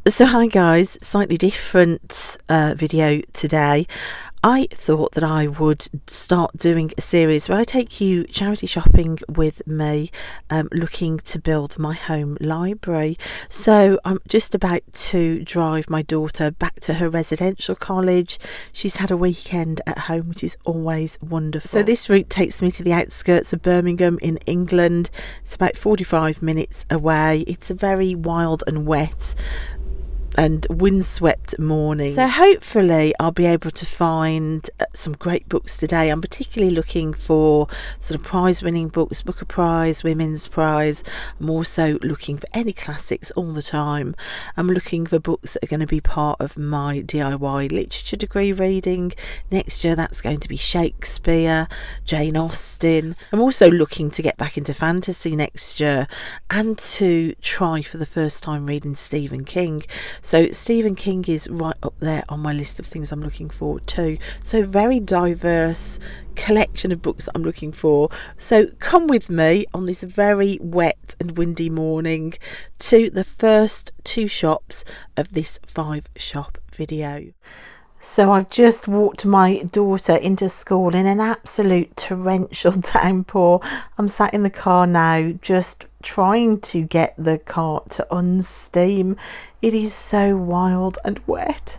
So hi guys, slightly different video today. I thought that I would start doing a series where I take you charity shopping with me, looking to build my home library. So I'm just about to drive my daughter back to her residential college. She's had a weekend at home, which is always wonderful. So this route takes me to the outskirts of Birmingham in England. It's about 45 minutes away. It's a very wild and wet and windswept morning, so hopefully I'll be able to find some great books today. I'm particularly looking for sort of prize winning books, Booker Prize, Women's Prize. I'm also looking for any classics all the time. I'm looking for books that are going to be part of my DIY literature degree reading next year. That's going to be Shakespeare, Jane Austen. I'm also looking to get back into fantasy next year and to try for the first time reading Stephen King. So Stephen King is right up there on my list of things I'm looking for too. So very diverse collection of books that I'm looking for. So come with me on this very wet and windy morning to the first two shops of this 5-shop video. So I've just walked my daughter into school in an absolute torrential downpour. I'm sat in the car now just trying to get the car to unsteam. It is so wild and wet.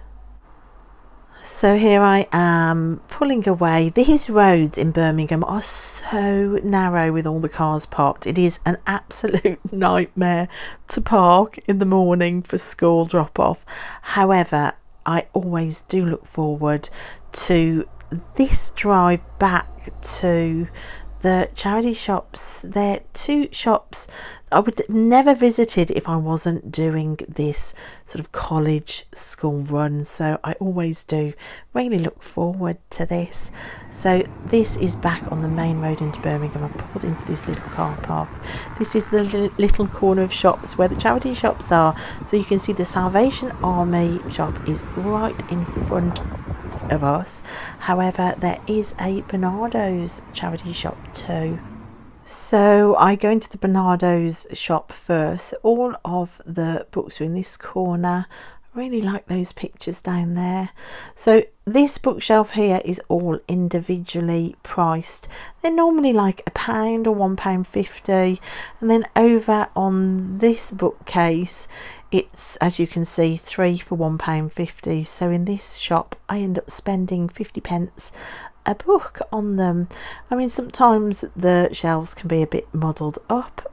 So here I am pulling away. These roads in Birmingham are so narrow with all the cars parked. It is an absolute nightmare to park in the morning for school drop off. However, I always do look forward to this drive back to the charity shops. They're two shops I would never visited if I wasn't doing this sort of college school run. So I always do really look forward to this. So this is back on the main road into Birmingham. I've pulled into this little car park. This is the little corner of shops where the charity shops are. So you can see the Salvation Army shop is right in front of us. However, there is a Bernardo's charity shop too. So I go into the Bernardo's shop first. All of the books are in this corner. I really like those pictures down there. So this bookshelf here is all individually priced. They're normally like £1 or £1.50, and then over on this bookcase it's, as you can see, 3 for £1.50. So in this shop I end up spending 50p a book on them. I mean, sometimes the shelves can be a bit muddled up.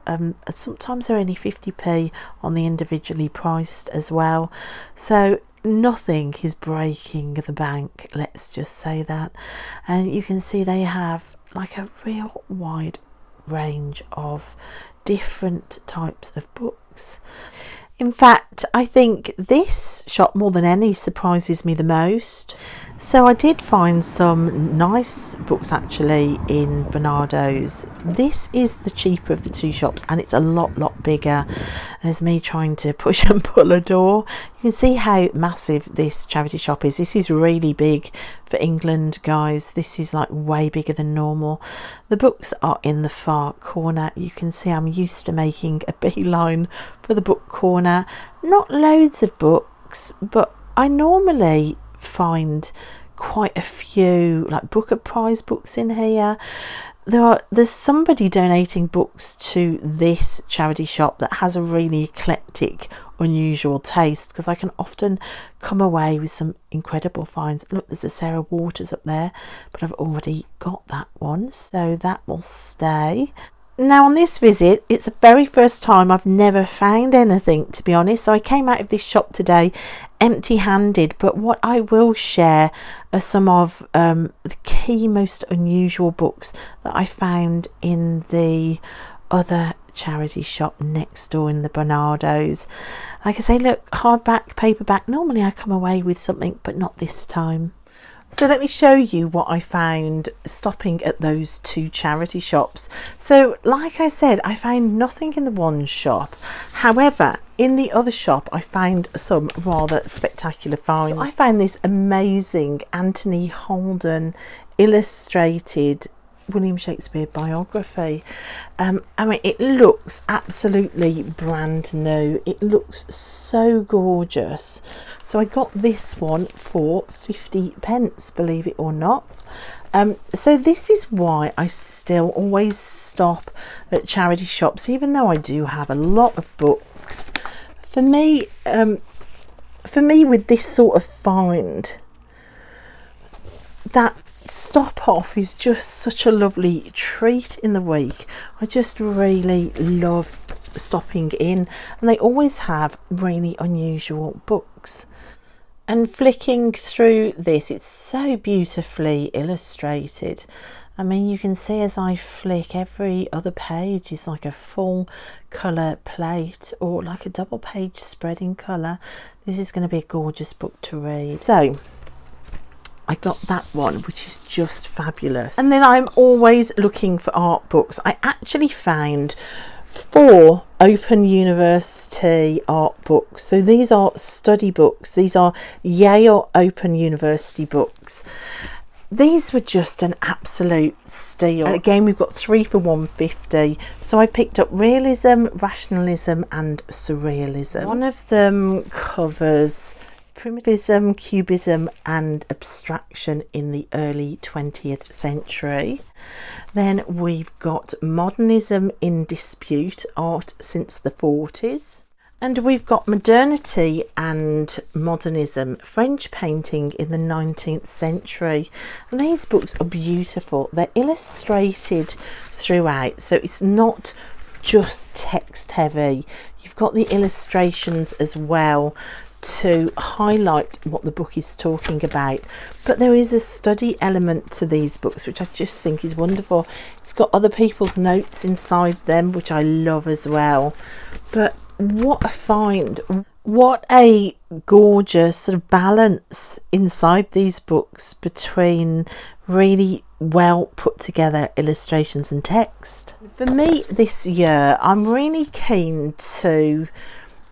Sometimes they're only 50p on the individually priced as well. So nothing is breaking the bank, let's just say that. And you can see they have like a real wide range of different types of books. In fact, I think this shop more than any surprises me the most. So I did find some nice books actually in Bernardo's. This is the cheaper of the two shops and it's a lot bigger. There's me trying to push and pull a door. You can see how massive this charity shop is. This is really big for England, guys. This is like way bigger than normal. The books are in the far corner. You can see I'm used to making a beeline for the book corner. Not loads of books, but I normally find quite a few like Booker Prize books in here. There's somebody donating books to this charity shop that has a really eclectic, unusual taste, because I can often come away with some incredible finds. Look, there's a Sarah Waters up there, but I've already got that one, so that will stay. Now on this visit, it's the very first time I've never found anything, to be honest. So I came out of this shop today empty-handed, but what I will share are some of the key, most unusual books that I found in the other charity shop next door in the Bernardo's. Like I say, look, hardback, paperback. Normally I come away with something, but not this time. So let me show you what I found stopping at those two charity shops. So like I said, I found nothing in the one shop. However, in the other shop I found some rather spectacular finds. So I found this amazing Anthony Holden illustrated William Shakespeare biography. I mean, it looks absolutely brand new. It looks so gorgeous. So I got this one for 50p, believe it or not. So this is why I still always stop at charity shops, even though I do have a lot of books. For me, with this sort of find, that stop off is just such a lovely treat in the week. I just really love stopping in, and they always have really unusual books. And flicking through this, it's so beautifully illustrated. I mean, you can see as I flick, every other page is like a full colour plate or like a double page spread in colour. This is going to be a gorgeous book to read. So I got that one, which is just fabulous. And then I'm always looking for art books. I actually found 4 Open University art books. So these are study books. These are Yale Open University books. These were just an absolute steal. And again, we've got 3 for £1.50. So I picked up realism, rationalism and surrealism. One of them covers primitivism, cubism and abstraction in the early 20th century. Then we've got modernism in dispute, art since the 40s. And we've got modernity and modernism, French painting in the 19th century. And these books are beautiful. They're illustrated throughout, so it's not just text heavy. You've got the illustrations as well to highlight what the book is talking about, but there is a study element to these books which I just think is wonderful. It's got other people's notes inside them, which I love as well. But what a find, what a gorgeous sort of balance inside these books between really well put together illustrations and text. For me this year, I'm really keen to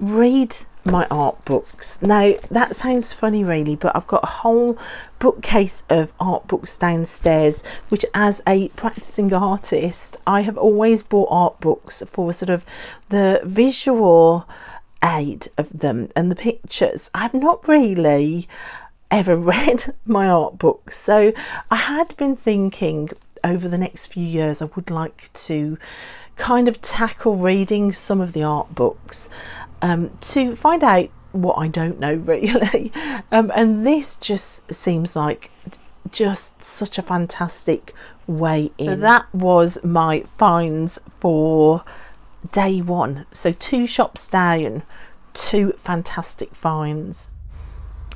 read my art books. Now that sounds funny really, but I've got a whole bookcase of art books downstairs, which as a practicing artist I have always bought art books for sort of the visual aid of them and the pictures. I've not really ever read my art books, so I had been thinking over the next few years I would like to kind of tackle reading some of the art books to find out what I don't know really. And this just seems like just such a fantastic way in. So that was my finds for day 1. So 2 shops down, 2 fantastic finds.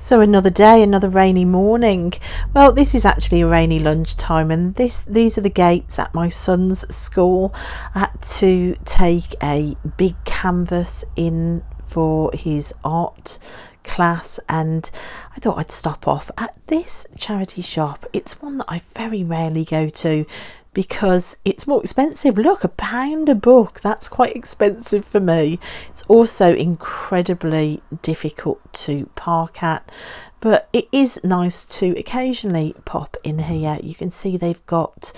So another day, another rainy morning. Well, this is actually a rainy lunchtime, and these are the gates at my son's school. I had to take a big canvas in for his art class, and I thought I'd stop off at this charity shop. It's one that I very rarely go to because it's more expensive. Look, £1 a book, that's quite expensive for me. It's also incredibly difficult to park at, but it is nice to occasionally pop in here. You can see they've got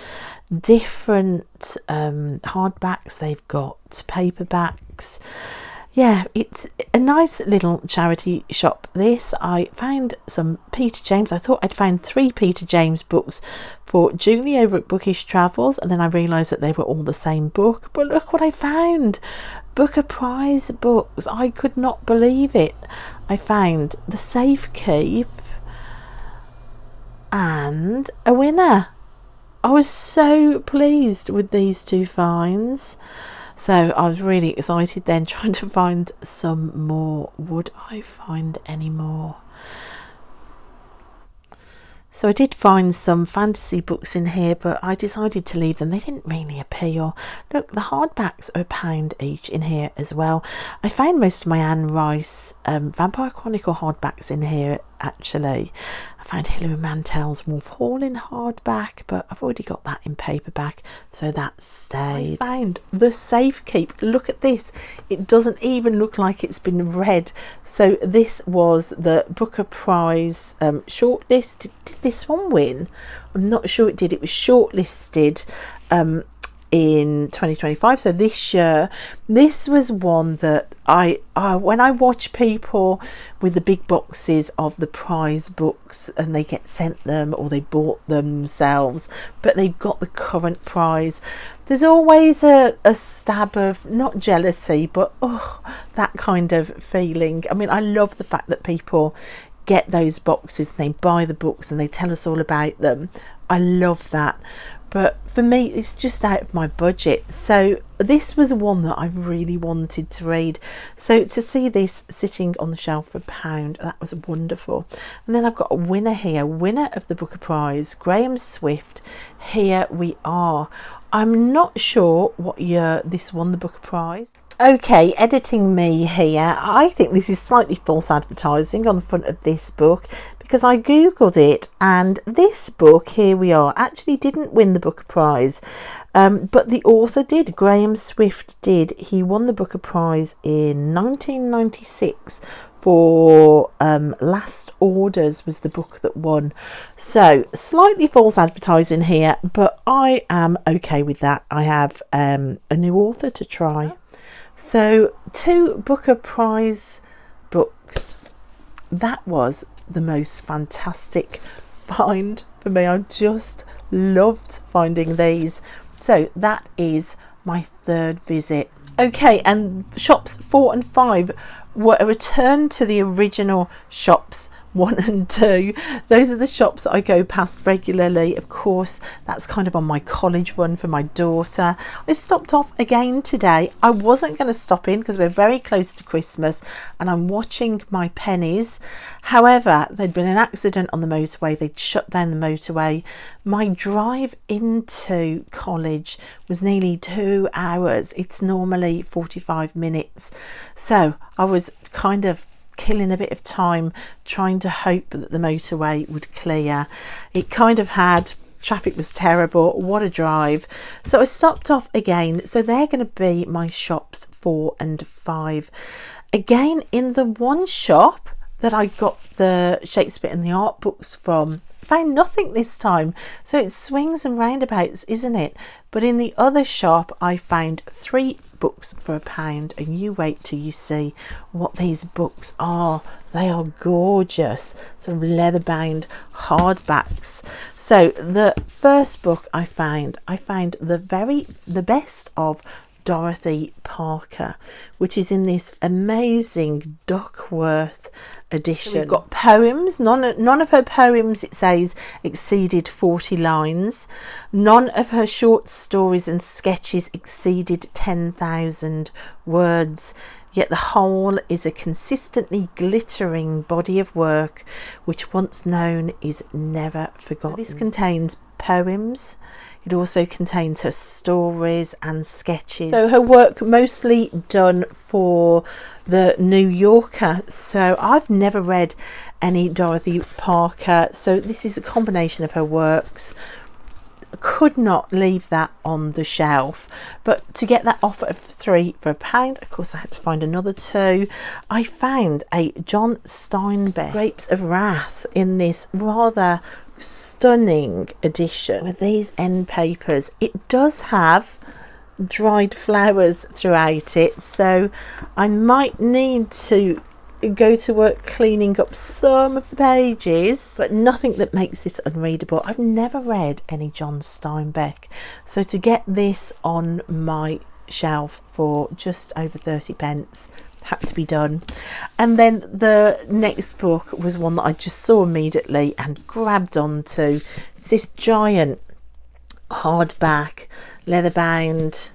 different hardbacks, they've got paperbacks. Yeah, it's a nice little charity shop this. I found some Peter James. I thought I'd found 3 Peter James books for Julie over at Bookish Travels, and then I realised that they were all the same book. But look what I found. Booker Prize books. I could not believe it. I found The Safe Keep and a winner. I was so pleased with these 2 finds. So I was really excited then trying to find some more. Would I find any more? So I did find some fantasy books in here, but I decided to leave them. They didn't really appeal. Look, the hardbacks are £1 each in here as well. I found most of my Anne Rice Vampire Chronicle hardbacks in here actually. I found Hilary Mantel's Wolf Hall in hardback, but I've already got that in paperback, so that stayed. I found The Safe Keep. Look at this. It doesn't even look like it's been read. So this was the Booker Prize shortlist. Did this one win? I'm not sure it did. It was shortlisted in 2025, so this year. This was one that I when I watch people with the big boxes of the prize books and they get sent them, or they bought themselves but they've got the current prize, there's always a stab of, not jealousy, but that kind of feeling. I mean, I love the fact that people get those boxes and they buy the books and they tell us all about them. I love that. But for me, it's just out of my budget. So this was one that I really wanted to read. So to see this sitting on the shelf for £1, that was wonderful. And then I've got a winner here, winner of the Booker Prize, Graham Swift. Here we are. I'm not sure what year this won the Booker Prize. Okay, editing me here. I think this is slightly false advertising on the front of this book, because I googled it and this book, here we are, actually didn't win the Booker Prize, but the author did. Graham Swift did. He won the Booker Prize in 1996 for Last Orders was the book that won. So slightly false advertising here, but I am okay with that. I have a new author to try. So 2 Booker Prize books. That was the most fantastic find for me. I just loved finding these. So that is my 3rd visit. Okay, and shops 4 and 5 were a return to the original shops 1 and 2. Those are the shops that I go past regularly. Of course, that's kind of on my college run for my daughter. I stopped off again today. I wasn't going to stop in because we're very close to Christmas and I'm watching my pennies. However, there'd been an accident on the motorway. They'd shut down the motorway. My drive into college was nearly 2 hours. It's normally 45 minutes. So I was kind of killing a bit of time trying to hope that the motorway would clear. It kind of had, traffic was terrible. What a drive. So I stopped off again. So they're going to be my shops 4 and 5. Again, in the one shop that I got the Shakespeare and the art books from, I found nothing this time. So it swings and roundabouts, isn't it? But in the other shop I found 3 books for £1, and you wait till you see what these books are. They are gorgeous. Some leather bound hardbacks. So the first book I found the best of Dorothy Parker, which is in this amazing Duckworth edition. We've got poems. None of her poems, it says, exceeded 40 lines. None of her short stories and sketches exceeded 10,000 words. Yet the whole is a consistently glittering body of work which, once known, is never forgotten. This contains poems. It also contains her stories and sketches. So her work mostly done for the New Yorker. So I've never read any Dorothy Parker. So this is a combination of her works. Could not leave that on the shelf. But to get that offer of 3 for £1, of course I had to find another 2. I found a John Steinbeck Grapes of Wrath in this rather stunning edition with these end papers. It does have dried flowers throughout it, so I might need to go to work cleaning up some of the pages, but nothing that makes this unreadable. I've never read any John Steinbeck, so to get this on my shelf for just over 30p had to be done. And then the next book was one that I just saw immediately and grabbed onto. It's this giant hardback leather bound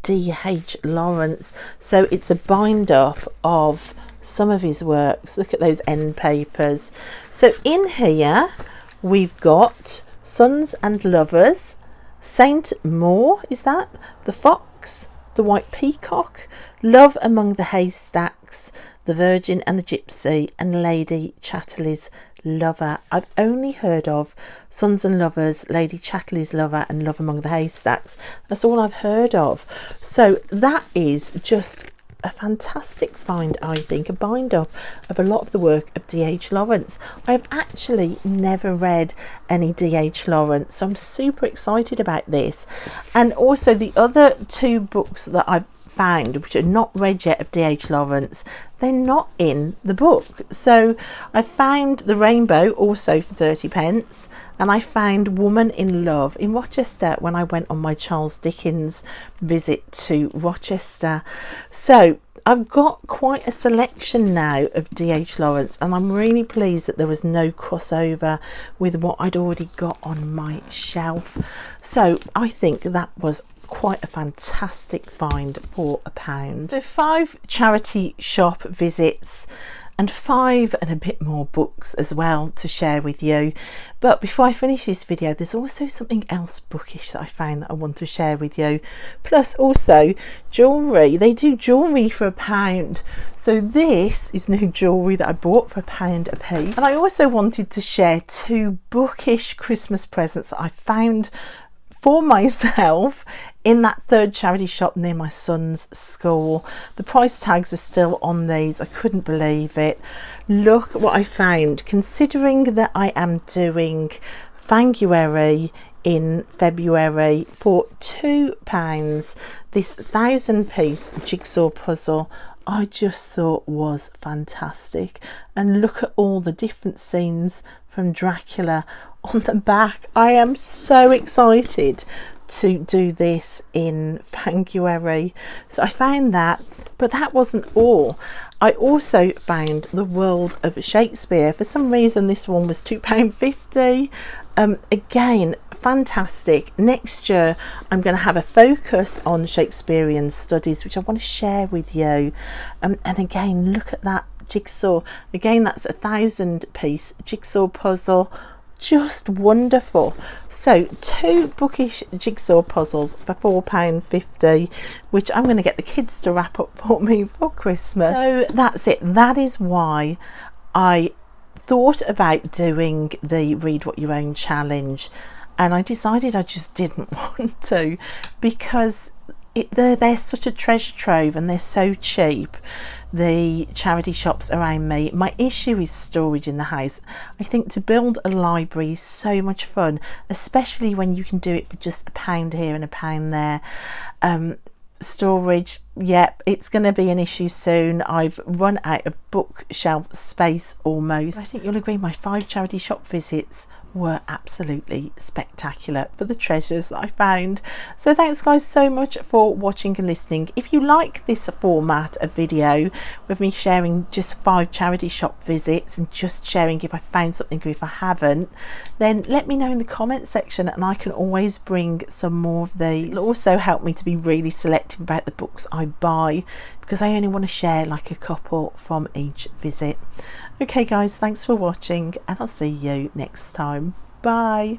D.H. Lawrence. So it's a bind up of some of his works. Look at those end papers. So in here we've got Sons and Lovers, Saint Maur, is that? The Fox, The White Peacock, Love Among the Haystacks, The Virgin and the Gypsy, and Lady Chatterley's Lover. I've only heard of Sons and Lovers, Lady Chatterley's Lover, and Love Among the Haystacks. That's all I've heard of. So that is just a fantastic find, I think, a bind up of a lot of the work of D.H. Lawrence. I've actually never read any D.H. Lawrence, so I'm super excited about this. And also the other two books that I've found, which are not read yet, of D.H. Lawrence, they're not in the book. So I found The Rainbow also for 30p, and I found Woman in Love in Rochester when I went on my Charles Dickens visit to Rochester. So I've got quite a selection now of D.H. Lawrence, and I'm really pleased that there was no crossover with what I'd already got on my shelf. So I think that was quite a fantastic find for £1. So 5 charity shop visits and 5 and a bit more books as well to share with you. But before I finish this video, there's also something else bookish that I found that I want to share with you. Plus also jewellery. They do jewellery for £1. So this is new jewellery that I bought for £1 a piece. And I also wanted to share 2 bookish Christmas presents that I found for myself in that 3rd charity shop near my son's school. The price tags are still on these. I couldn't believe it. Look what I found, considering that I am doing Fanguary in February for £2. This 1000-piece jigsaw puzzle I just thought was fantastic. And look at all the different scenes from Dracula on the back. I am so excited to do this in Fanguary. So I found that, but that wasn't all. I also found The World of Shakespeare. For some reason this one was £2.50. Again, fantastic. Next year I'm going to have a focus on Shakespearean studies, which I want to share with you. And again, look at that jigsaw. Again, that's a 1000-piece jigsaw puzzle. Just wonderful. So 2 bookish jigsaw puzzles for £4.50, which I'm going to get the kids to wrap up for me for Christmas. So that's it. That is why I thought about doing the Read What You Own challenge, and I decided I just didn't want to, because they're such a treasure trove and they're so cheap, the charity shops around me. My issue is storage in the house. I think to build a library is so much fun, especially when you can do it for just £1 here and £1 there. Storage, yep, it's going to be an issue soon. I've run out of bookshelf space almost. I think you'll agree my 5 charity shop visits were absolutely spectacular for the treasures that I found. So thanks guys so much for watching and listening. If you like this format of video with me sharing just 5 charity shop visits and just sharing if I found something or if I haven't, then let me know in the comment section and I can always bring some more of these. It'll also help me to be really selective about the books I buy, because I only want to share like a couple from each visit. Okay guys, thanks for watching and I'll see you next time. Bye.